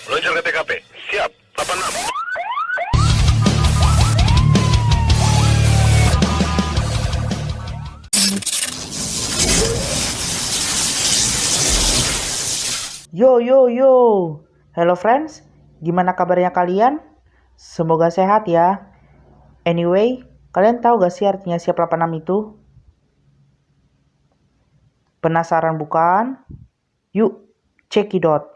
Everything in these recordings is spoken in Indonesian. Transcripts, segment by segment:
Meluncur ke TKP. Siap. 86. Yo yo yo, hello friends, gimana kabarnya kalian? Semoga sehat ya. Anyway, kalian tahu gak sih artinya siap 86 itu? Penasaran bukan? Yuk, cekidot.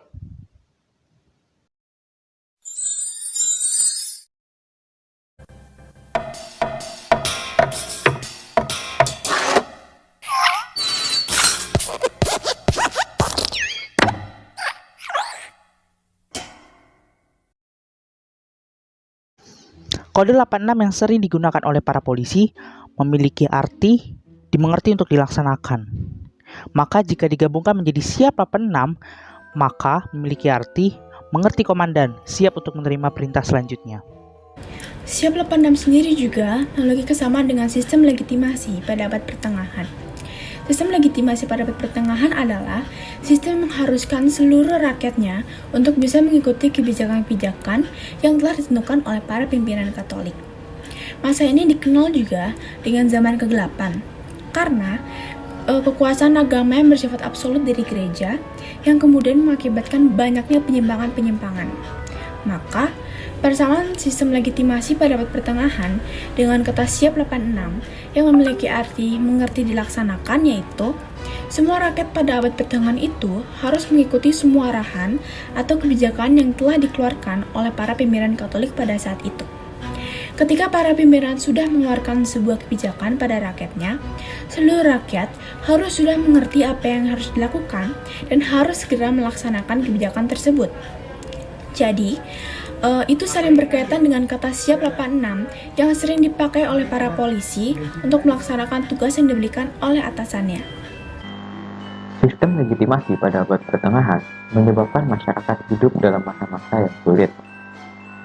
Kode 86 yang sering digunakan oleh para polisi memiliki arti dimengerti untuk dilaksanakan. Maka jika digabungkan menjadi siap 86, maka memiliki arti mengerti komandan, siap untuk menerima perintah selanjutnya. Siap 86 sendiri juga memiliki kesamaan dengan sistem legitimasi pada abad pertengahan. Sistem legitimasi pada abad pertengahan adalah sistem yang mengharuskan seluruh rakyatnya untuk bisa mengikuti kebijakan-kebijakan yang telah ditentukan oleh para pimpinan Katolik. Masa ini dikenal juga dengan zaman kegelapan, karena kekuasaan agama yang bersifat absolut dari gereja yang kemudian mengakibatkan banyaknya penyimpangan-penyimpangan. Maka, persamaan sistem legitimasi pada abad pertengahan dengan kata siap 86 yang memiliki arti mengerti dilaksanakan, yaitu semua rakyat pada abad pertengahan itu harus mengikuti semua arahan atau kebijakan yang telah dikeluarkan oleh para pimpinan Katolik pada saat itu. Ketika para pimpinan sudah mengeluarkan sebuah kebijakan pada rakyatnya, seluruh rakyat harus sudah mengerti apa yang harus dilakukan dan harus segera melaksanakan kebijakan tersebut. Jadi, itu saling berkaitan dengan kata siap 86 yang sering dipakai oleh para polisi untuk melaksanakan tugas yang diberikan oleh atasannya. Sistem legitimasi pada abad pertengahan menyebabkan masyarakat hidup dalam masa-masa yang sulit.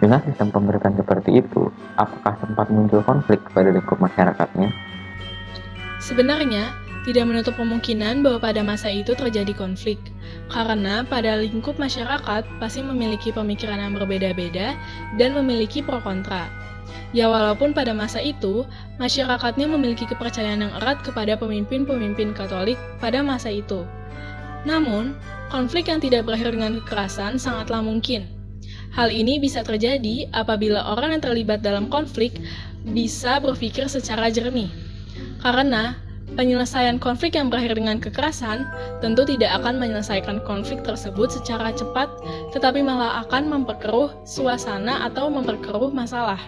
Dengan sistem pemerintahan seperti itu, apakah sempat muncul konflik pada lingkup masyarakatnya? Sebenarnya, tidak menutup kemungkinan bahwa pada masa itu terjadi konflik, karena pada lingkup masyarakat pasti memiliki pemikiran yang berbeda-beda dan memiliki pro kontra. Ya walaupun pada masa itu, masyarakatnya memiliki kepercayaan yang erat kepada pemimpin-pemimpin Katolik pada masa itu. Namun, konflik yang tidak berakhir dengan kekerasan sangatlah mungkin. Hal ini bisa terjadi apabila orang yang terlibat dalam konflik bisa berpikir secara jernih. Karena penyelesaian konflik yang berakhir dengan kekerasan tentu tidak akan menyelesaikan konflik tersebut secara cepat, tetapi malah akan memperkeruh suasana atau memperkeruh masalah.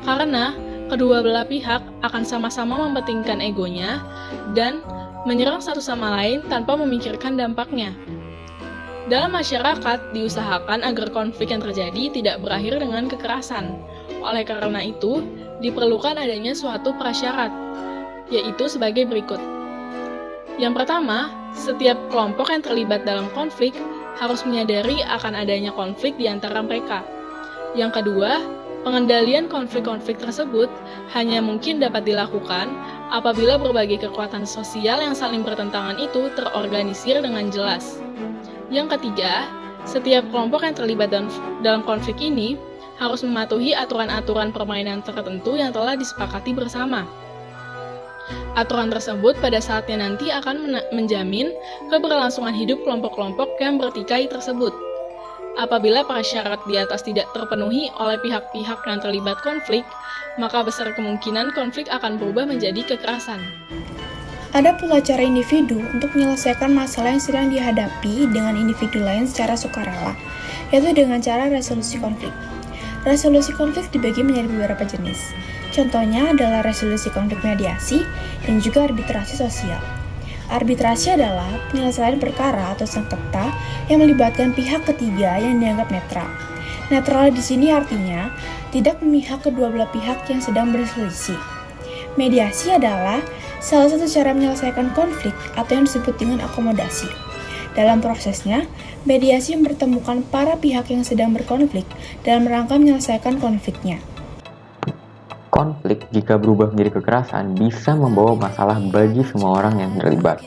Karena kedua belah pihak akan sama-sama mementingkan egonya dan menyerang satu sama lain tanpa memikirkan dampaknya. Dalam masyarakat, diusahakan agar konflik yang terjadi tidak berakhir dengan kekerasan. Oleh karena itu, diperlukan adanya suatu prasyarat, yaitu sebagai berikut. Yang pertama, setiap kelompok yang terlibat dalam konflik harus menyadari akan adanya konflik di antara mereka. Yang kedua, pengendalian konflik-konflik tersebut hanya mungkin dapat dilakukan apabila berbagai kekuatan sosial yang saling bertentangan itu terorganisir dengan jelas. Yang ketiga, setiap kelompok yang terlibat dalam konflik ini harus mematuhi aturan-aturan permainan tertentu yang telah disepakati bersama. Aturan tersebut pada saatnya nanti akan menjamin keberlangsungan hidup kelompok-kelompok yang bertikai tersebut. Apabila prasyarat di atas tidak terpenuhi oleh pihak-pihak yang terlibat konflik, maka besar kemungkinan konflik akan berubah menjadi kekerasan. Ada pula cara individu untuk menyelesaikan masalah yang sedang dihadapi dengan individu lain secara sukarela, yaitu dengan cara resolusi konflik. Resolusi konflik dibagi menjadi beberapa jenis. Contohnya adalah resolusi konflik mediasi dan juga arbitrasi sosial. Arbitrasi adalah penyelesaian perkara atau sengketa yang melibatkan pihak ketiga yang dianggap netral. Netral di sini artinya tidak memihak kedua belah pihak yang sedang berselisih. Mediasi adalah salah satu cara menyelesaikan konflik atau yang disebut dengan akomodasi. Dalam prosesnya, mediasi mempertemukan para pihak yang sedang berkonflik dalam rangka menyelesaikan konfliknya. Konflik jika berubah menjadi kekerasan bisa membawa masalah bagi semua orang yang terlibat.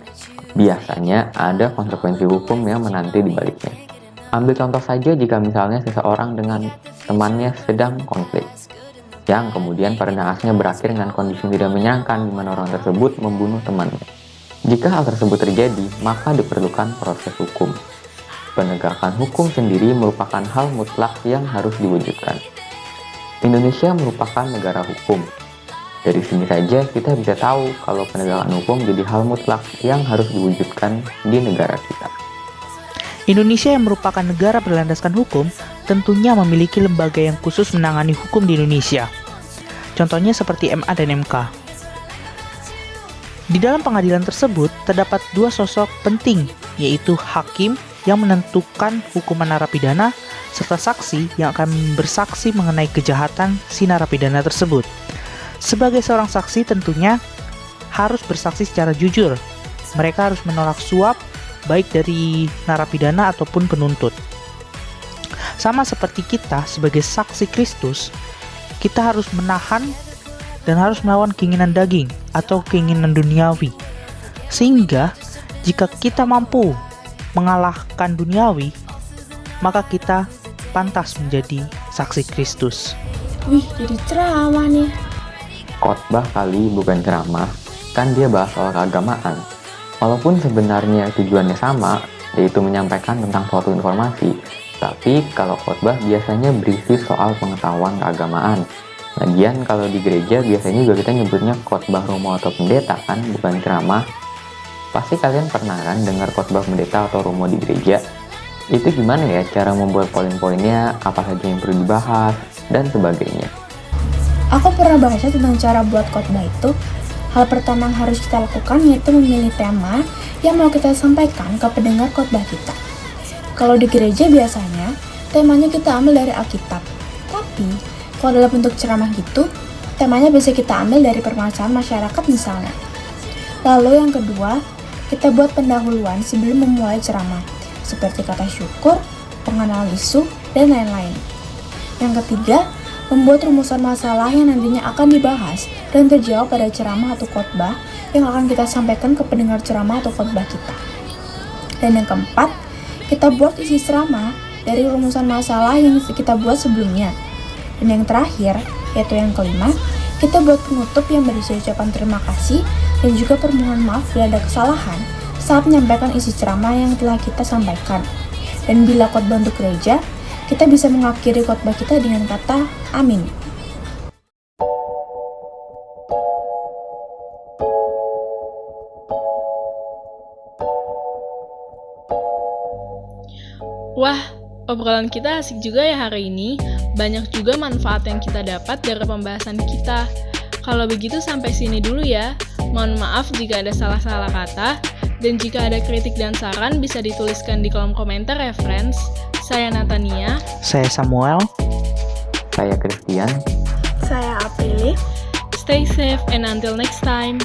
Biasanya ada konsekuensi hukum yang menanti di baliknya. Ambil contoh saja jika misalnya seseorang dengan temannya sedang konflik, yang kemudian pada naasnya berakhir dengan kondisi tidak menyenangkan di mana orang tersebut membunuh temannya. Jika hal tersebut terjadi, maka diperlukan proses hukum. Penegakan hukum sendiri merupakan hal mutlak yang harus diwujudkan. Indonesia merupakan negara hukum. Dari sini saja kita bisa tahu kalau penegakan hukum jadi hal mutlak yang harus diwujudkan di negara kita. Indonesia yang merupakan negara berlandaskan hukum tentunya memiliki lembaga yang khusus menangani hukum di Indonesia. Contohnya seperti MA dan MK. Di dalam pengadilan tersebut terdapat dua sosok penting, yaitu hakim yang menentukan hukuman narapidana serta saksi yang akan bersaksi mengenai kejahatan si narapidana tersebut. Sebagai seorang saksi tentunya harus bersaksi secara jujur. Mereka harus menolak suap baik dari narapidana ataupun penuntut. Sama seperti kita sebagai saksi Kristus, kita harus menahan dan harus melawan keinginan daging atau keinginan duniawi. Sehingga jika kita mampu mengalahkan duniawi, maka kita pantas menjadi saksi Kristus. Wih, jadi ceramah nih. Khotbah kali bukan ceramah, kan dia bahas soal keagamaan. Walaupun sebenarnya tujuannya sama, yaitu menyampaikan tentang suatu informasi, tapi kalau khotbah biasanya berisi soal pengetahuan keagamaan. Lagian kalau di gereja biasanya juga kita nyebutnya khotbah romo atau pendeta kan, bukan ceramah. Pasti kalian pernah kan dengar khotbah pendeta atau romo di gereja? Itu gimana ya cara membuat poin-poinnya, apa saja yang perlu dibahas, dan sebagainya. Aku pernah baca tentang cara buat khotbah itu. Hal pertama yang harus kita lakukan yaitu memilih tema yang mau kita sampaikan ke pendengar khotbah kita. Kalau di gereja biasanya temanya kita ambil dari Alkitab. Tapi kalau dalam bentuk ceramah gitu, temanya bisa kita ambil dari permasalahan masyarakat misalnya. Lalu yang kedua, kita buat pendahuluan sebelum memulai ceramah, seperti kata syukur, pengenalan isu, dan lain-lain. Yang ketiga, membuat rumusan masalah yang nantinya akan dibahas dan terjawab pada ceramah atau khotbah yang akan kita sampaikan ke pendengar ceramah atau khotbah kita. Dan yang keempat, kita buat isi ceramah dari rumusan masalah yang kita buat sebelumnya. Dan yang terakhir, yaitu yang kelima, kita buat penutup yang berisi ucapan terima kasih dan juga permohonan maaf bila ada kesalahan saat menyampaikan isi ceramah yang telah kita sampaikan. Dan bila khotbah untuk gereja, kita bisa mengakhiri khotbah kita dengan kata amin. Wah, obrolan kita asik juga ya hari ini. Banyak juga manfaat yang kita dapat dari pembahasan kita. Kalau begitu sampai sini dulu ya. Mohon maaf jika ada salah-salah kata. Dan jika ada kritik dan saran bisa dituliskan di kolom komentar ya friends. Saya Natania. Saya Samuel. Saya Christian. Saya Aprili. Stay safe and until next time.